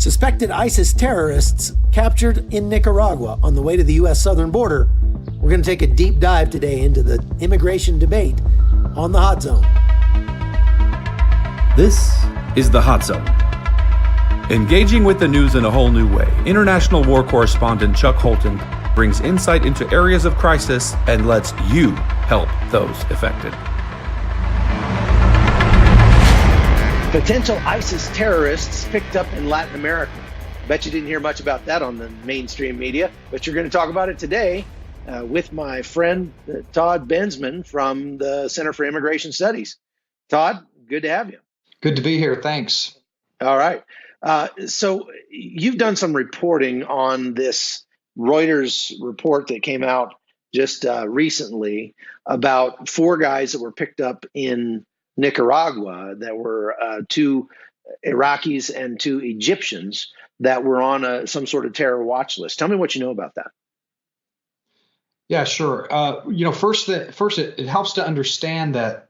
Suspected ISIS terrorists captured in Nicaragua on the way to the U.S. southern border. We're going to take a deep dive today into the immigration debate on the Hot Zone. This is the Hot Zone. Engaging with the news in a whole new way, international war correspondent Chuck Holton brings insight into areas of crisis and lets you help those affected. Potential ISIS terrorists picked up in Latin America. Bet you didn't hear much about that on the mainstream media, but you're going to talk about it today with my friend Todd Bensman from the Center for Immigration Studies. Todd, good to have you. Good to be here. Thanks. All right. So you've done some reporting on this Reuters report that came out just recently about 4 guys that were picked up in Nicaragua that were 2 Iraqis and 2 Egyptians that were on some sort of terror watch list. Tell me what you know about that. Yeah, sure. First, it helps to understand that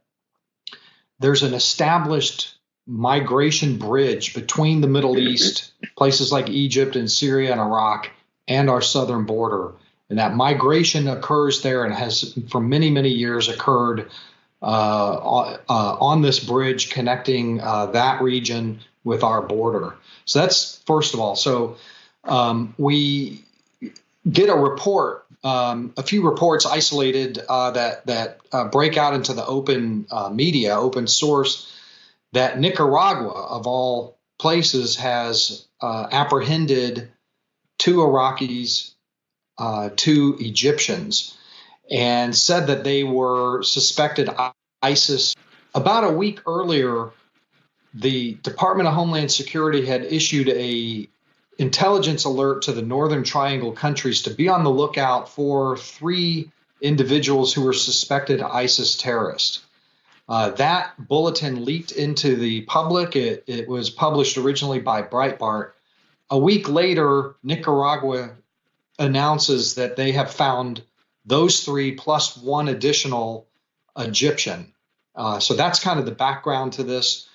there's an established migration bridge between the Middle East, places like Egypt and Syria and Iraq, and our southern border. And that migration occurs there and has for many, many years occurred on this bridge connecting that region with our border. So that's first of all. So we get a report, a few reports isolated that break out into the open media, open source, that Nicaragua, of all places, has apprehended 2 Iraqis, 2 Egyptians, and said that they were suspected ISIS. About a week earlier, the Department of Homeland Security had issued a intelligence alert to the Northern Triangle countries to be on the lookout for 3 individuals who were suspected ISIS terrorists. That bulletin leaked into the public. It was published originally by Breitbart. A week later, Nicaragua announces that they have found those 3 plus 1 additional Egyptian. So that's kind of the background to this.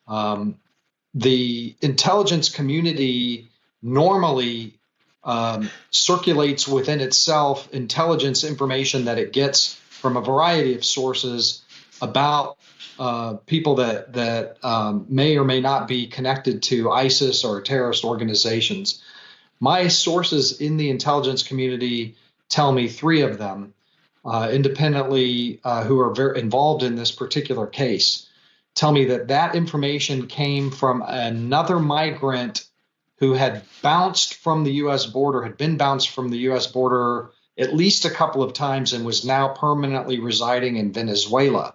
The intelligence community normally circulates within itself intelligence information that it gets from a variety of sources about people that may or may not be connected to ISIS or terrorist organizations. My sources in the intelligence community tell me 3 of them independently who are very involved in this particular case, tell me that information came from another migrant who had bounced from the U.S. border, had been bounced from the U.S. border at least a couple of times and was now permanently residing in Venezuela.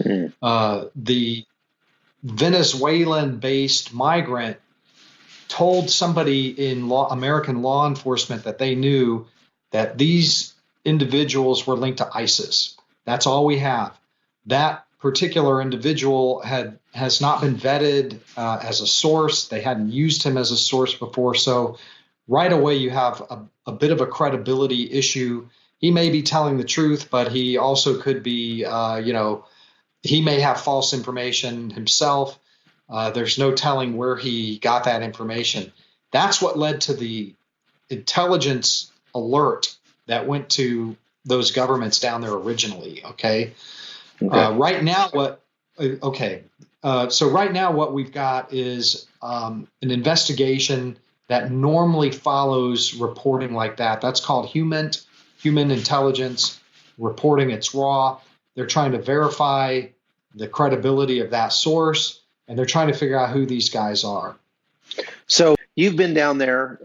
The Venezuelan-based migrant told somebody in American law enforcement that they knew that these individuals were linked to ISIS. That's all we have. That particular individual has not been vetted as a source. They hadn't used him as a source before. So right away you have a bit of a credibility issue. He may be telling the truth, but he also could be, he may have false information himself. There's no telling where he got that information. That's what led to the intelligence alert that went to those governments down there originally. Okay. Right now, so right now what we've got is an investigation that normally follows reporting like that. That's called human intelligence reporting. It's raw. They're trying to verify the credibility of that source, and they're trying to figure out who these guys are. So you've been down there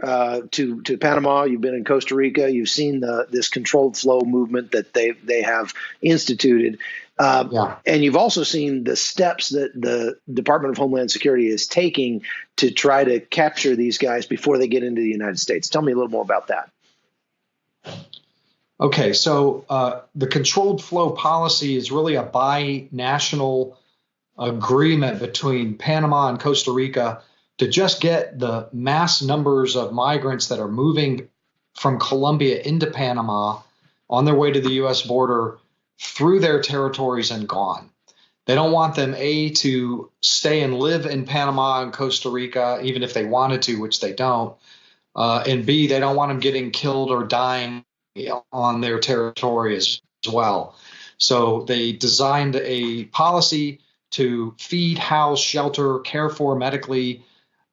to Panama. You've been in Costa Rica. You've seen this controlled flow movement that they have instituted. And you've also seen the steps that the Department of Homeland Security is taking to try to capture these guys before they get into the United States. Tell me a little more about that. Okay, so the controlled flow policy is really a binational agreement between Panama and Costa Rica to just get the mass numbers of migrants that are moving from Colombia into Panama on their way to the U.S. border through their territories and gone. They don't want them, A, to stay and live in Panama and Costa Rica, even if they wanted to, which they don't. And B, they don't want them getting killed or dying on their territory as well. So they designed a policy to feed, house, shelter, care for medically,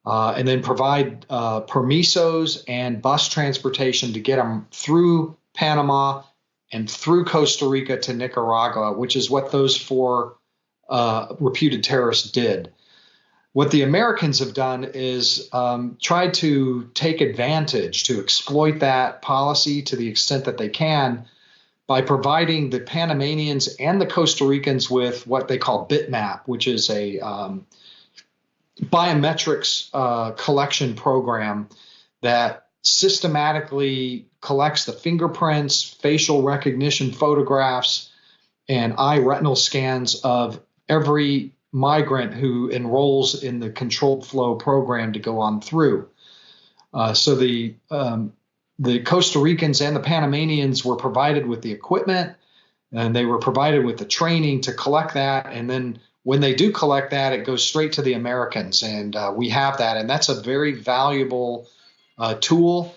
and then provide permisos and bus transportation to get them through Panama and through Costa Rica to Nicaragua, which is what those four reputed terrorists did. What the Americans have done is tried to take advantage, to exploit that policy to the extent that they can by providing the Panamanians and the Costa Ricans with what they call bitmap, which is a biometrics collection program that systematically collects the fingerprints, facial recognition photographs, and eye retinal scans of every migrant who enrolls in the controlled flow program to go on through. So the Costa Ricans and the Panamanians were provided with the equipment, and they were provided with the training to collect that. And then when they do collect that, it goes straight to the Americans, and we have that. And that's a very valuable tool,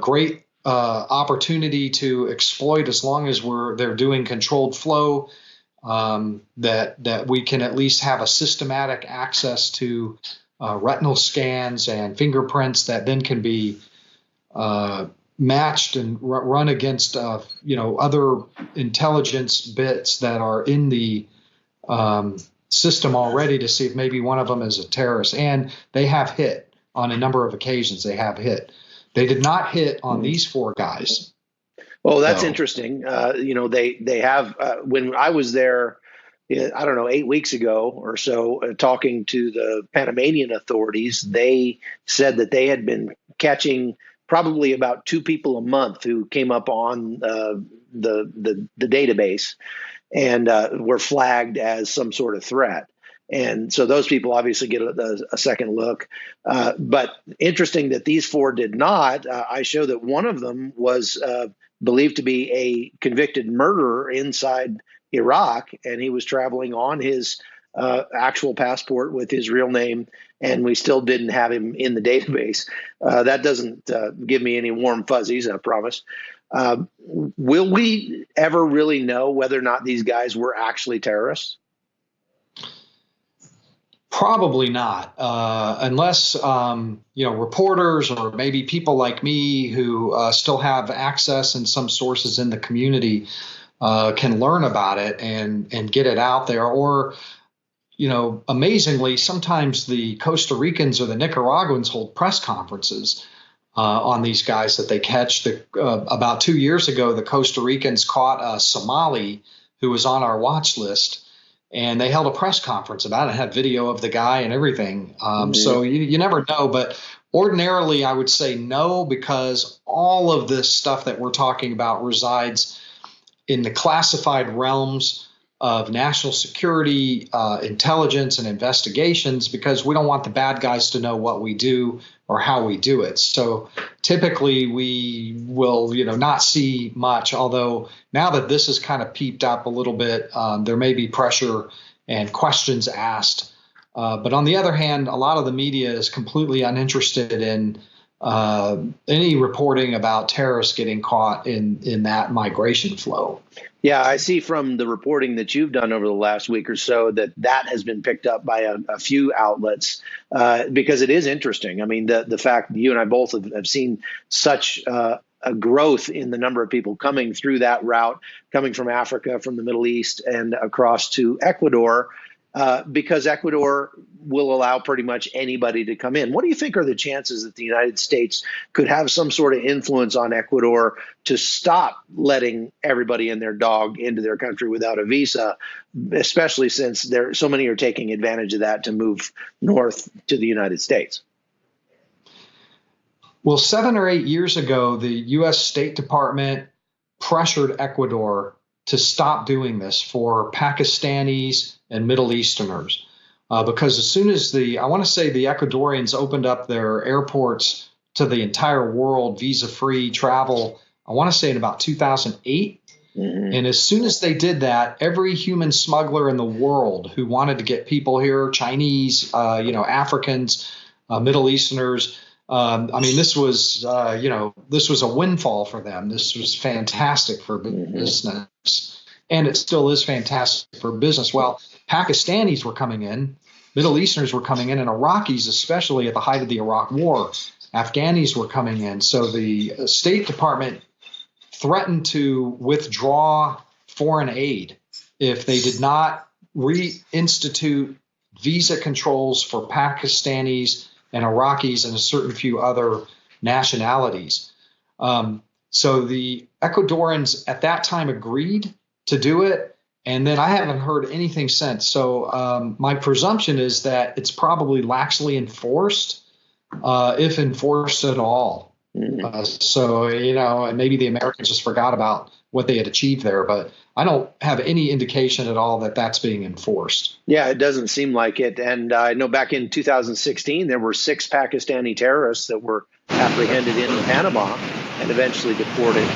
great opportunity to exploit as long as they're doing controlled flow. That we can at least have a systematic access to retinal scans and fingerprints that then can be matched and run against other intelligence bits that are in the system already to see if maybe one of them is a terrorist. And they have hit on a number of occasions. They have hit. They did not hit on these four guys. Oh, that's interesting. They have, when I was there, I don't know, 8 weeks ago or so, talking to the Panamanian authorities, they said that they had been catching probably about 2 people a month who came up on the database and were flagged as some sort of threat. And so those people obviously get a second look. But interesting that these four did not. I show that one of them was believed to be a convicted murderer inside Iraq, and he was traveling on his actual passport with his real name, and we still didn't have him in the database. That doesn't give me any warm fuzzies, I promise. Will we ever really know whether or not these guys were actually terrorists? Probably not, unless reporters or maybe people like me who still have access and some sources in the community can learn about it and get it out there. Or, amazingly, sometimes the Costa Ricans or the Nicaraguans hold press conferences on these guys that they catch. About 2 years ago, the Costa Ricans caught a Somali who was on our watch list. And they held a press conference about it, had video of the guy and everything. So you never know. But ordinarily, I would say no, because all of this stuff that we're talking about resides in the classified realms of national security, intelligence, and investigations, because we don't want the bad guys to know what we do or how we do it. So typically we will, not see much, although now that this has kind of peeped up a little bit, there may be pressure and questions asked. But on the other hand, a lot of the media is completely uninterested in any reporting about terrorists getting caught in that migration flow. Yeah, I see from the reporting that you've done over the last week or so that has been picked up by a few outlets because it is interesting. I mean, the fact that you and I both have seen such a growth in the number of people coming through that route, coming from Africa, from the Middle East, and across to Ecuador, because Ecuador will allow pretty much anybody to come in. What do you think are the chances that the United States could have some sort of influence on Ecuador to stop letting everybody and their dog into their country without a visa, especially since so many are taking advantage of that to move north to the United States? Well, 7 or 8 years ago, the U.S. State Department pressured Ecuador to stop doing this for Pakistanis and Middle Easterners. Because as soon as the Ecuadorians opened up their airports to the entire world, visa-free travel, I want to say in about 2008, Mm-hmm. And as soon as they did that, every human smuggler in the world who wanted to get people here, Chinese, Africans, Middle Easterners, this was, this was a windfall for them. This was fantastic for business, and it still is fantastic for business. Well, Pakistanis were coming in, Middle Easterners were coming in, and Iraqis, especially at the height of the Iraq War, Afghanis were coming in. So the State Department threatened to withdraw foreign aid if they did not reinstitute visa controls for Pakistanis and Iraqis and a certain few other nationalities. So the Ecuadorians at that time agreed to do it, and then I haven't heard anything since. So my presumption is that it's probably laxly enforced, if enforced at all. And maybe the Americans just forgot about what they had achieved there, but I don't have any indication at all that that's being enforced. Yeah, it doesn't seem like it. And I know back in 2016, there were 6 Pakistani terrorists that were apprehended in Panama and eventually deported.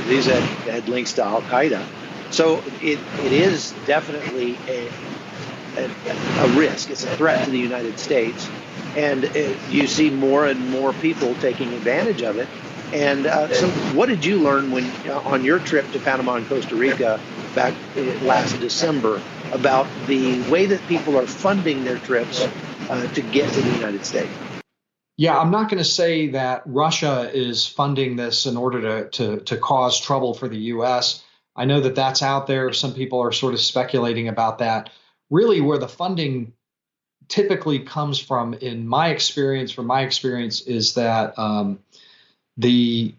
These had links to Al Qaeda. So it is definitely a risk. It's a threat to the United States. And you see more and more people taking advantage of it. And so what did you learn when on your trip to Panama and Costa Rica back last December about the way that people are funding their trips to get to the United States? Yeah, I'm not going to say that Russia is funding this in order to cause trouble for the U.S. I know that that's out there. Some people are sort of speculating about that. Really, where the funding typically comes from, from my experience, is that the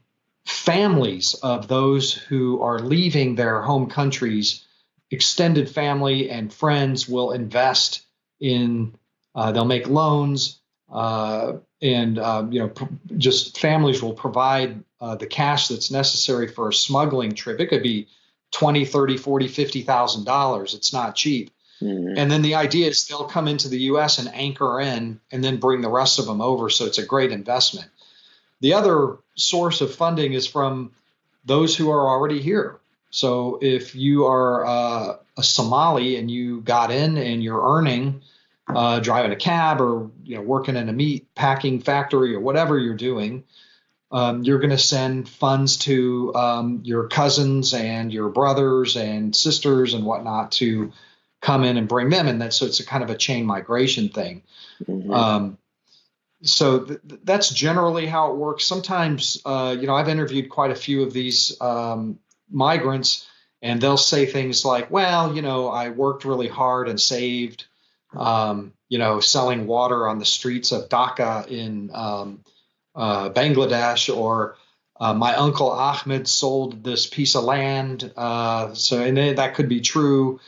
families of those who are leaving their home countries, extended family and friends, will invest in, they'll make loans, just families will provide the cash that's necessary for a smuggling trip. It could be $20,000, $30,000, $40,000, $50,000. It's not cheap. Mm-hmm. And then the idea is they'll come into the U.S. and anchor in and then bring the rest of them over. So it's a great investment. The other source of funding is from those who are already here. So if you are a Somali and you got in and you're earning, driving a cab or working in a meat packing factory or whatever you're doing, you're going to send funds to your cousins and your brothers and sisters and whatnot to come in and bring them. And so it's a kind of a chain migration thing. Mm-hmm. That's generally how it works. Sometimes, I've interviewed quite a few of these migrants, and they'll say things like, well, I worked really hard and saved, selling water on the streets of Dhaka in Bangladesh, or my uncle Ahmed sold this piece of land. And that could be true.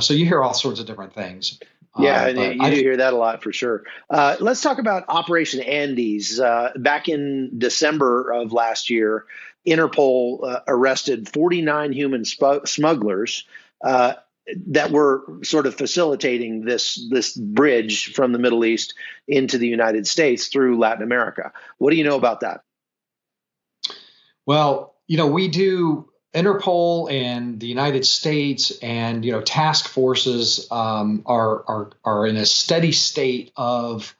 So you hear all sorts of different things. Yeah, and you do hear that a lot for sure. Let's talk about Operation Andes. Back in December of last year, Interpol arrested 49 human smugglers that were sort of facilitating this bridge from the Middle East into the United States through Latin America. What do you know about that? Well, we do. Interpol and the United States and task forces are in a steady state of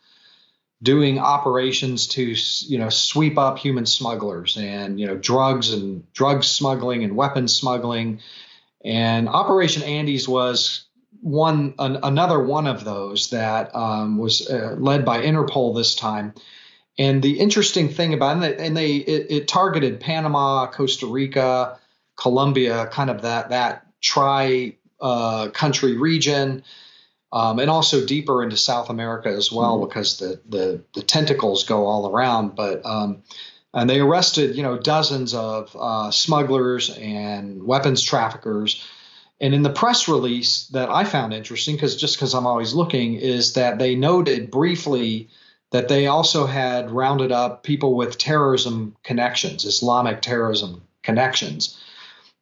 doing operations to sweep up human smugglers and drug smuggling and weapons smuggling. And Operation Andes was another one of those that was led by Interpol this time. And the interesting thing about it, and it targeted Panama, Costa Rica, Colombia, kind of that tri-country region, and also deeper into South America as well, because the tentacles go all around. But and they arrested dozens of smugglers and weapons traffickers. And in the press release that I found interesting, because I'm always looking, is that they noted briefly that they also had rounded up people with terrorism connections, Islamic terrorism connections.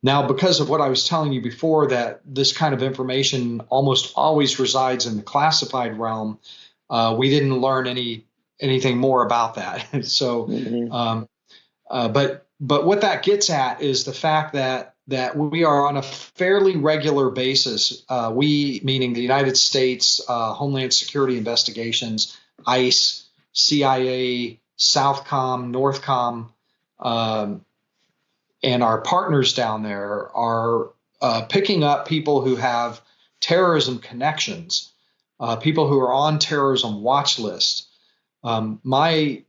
Now, because of what I was telling you before, that this kind of information almost always resides in the classified realm, we didn't learn anything more about that. So, but but what that gets at is the fact that we are on a fairly regular basis. We, meaning the United States, Homeland Security Investigations, ICE, CIA, Southcom, Northcom, and our partners down there are picking up people who have terrorism connections, people who are on terrorism watch lists. My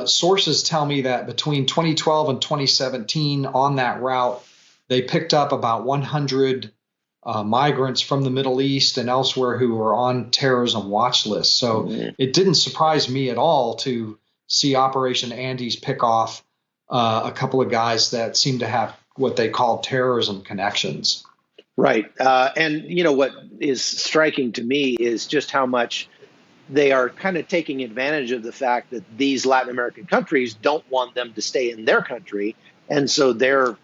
sources tell me that between 2012 and 2017 on that route, they picked up about 100 migrants from the Middle East and elsewhere who were on terrorism watch lists. So it didn't surprise me at all to see Operation Andes pick off a couple of guys that seem to have what they call terrorism connections. Right. And, what is striking to me is just how much they are kind of taking advantage of the fact that these Latin American countries don't want them to stay in their country. And so they're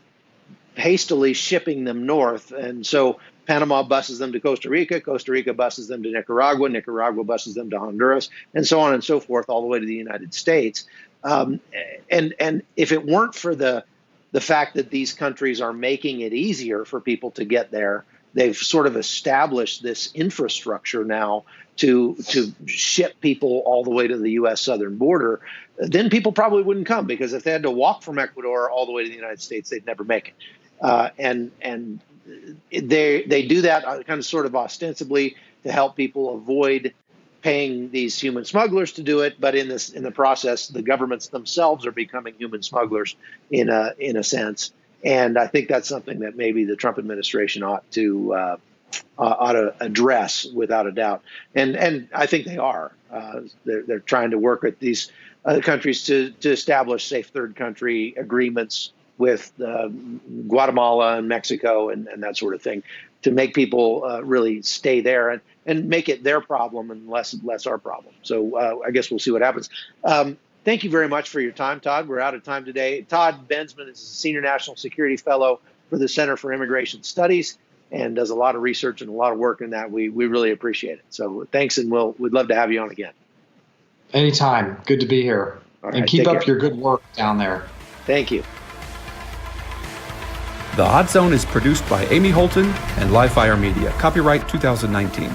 hastily shipping them north. And so Panama buses them to Costa Rica buses them to Nicaragua buses them to Honduras, and so on and so forth, all the way to the United States. And if it weren't for the fact that these countries are making it easier for people to get there, they've sort of established this infrastructure now to ship people all the way to the U.S. southern border, then people probably wouldn't come, because if they had to walk from Ecuador all the way to the United States, they'd never make it. And they do that kind of sort of ostensibly to help people avoid paying these human smugglers to do it, but in the process, the governments themselves are becoming human smugglers in a sense. And I think that's something that maybe the Trump administration ought to address without a doubt. And I think they are. They're trying to work with these other countries to establish safe third country agreements with Guatemala and Mexico and that sort of thing, to make people really stay there and make it their problem and less our problem. So I guess we'll see what happens. Thank you very much for your time, Todd. We're out of time today. Todd Bensman is a Senior National Security Fellow for the Center for Immigration Studies and does a lot of research and a lot of work in that. We really appreciate it. So thanks, and we'd love to have you on again. Anytime. Good to be here. All and right, keep up your good work down there. Thank you. The Hot Zone is produced by Amy Holton and Livefire Media. Copyright 2019.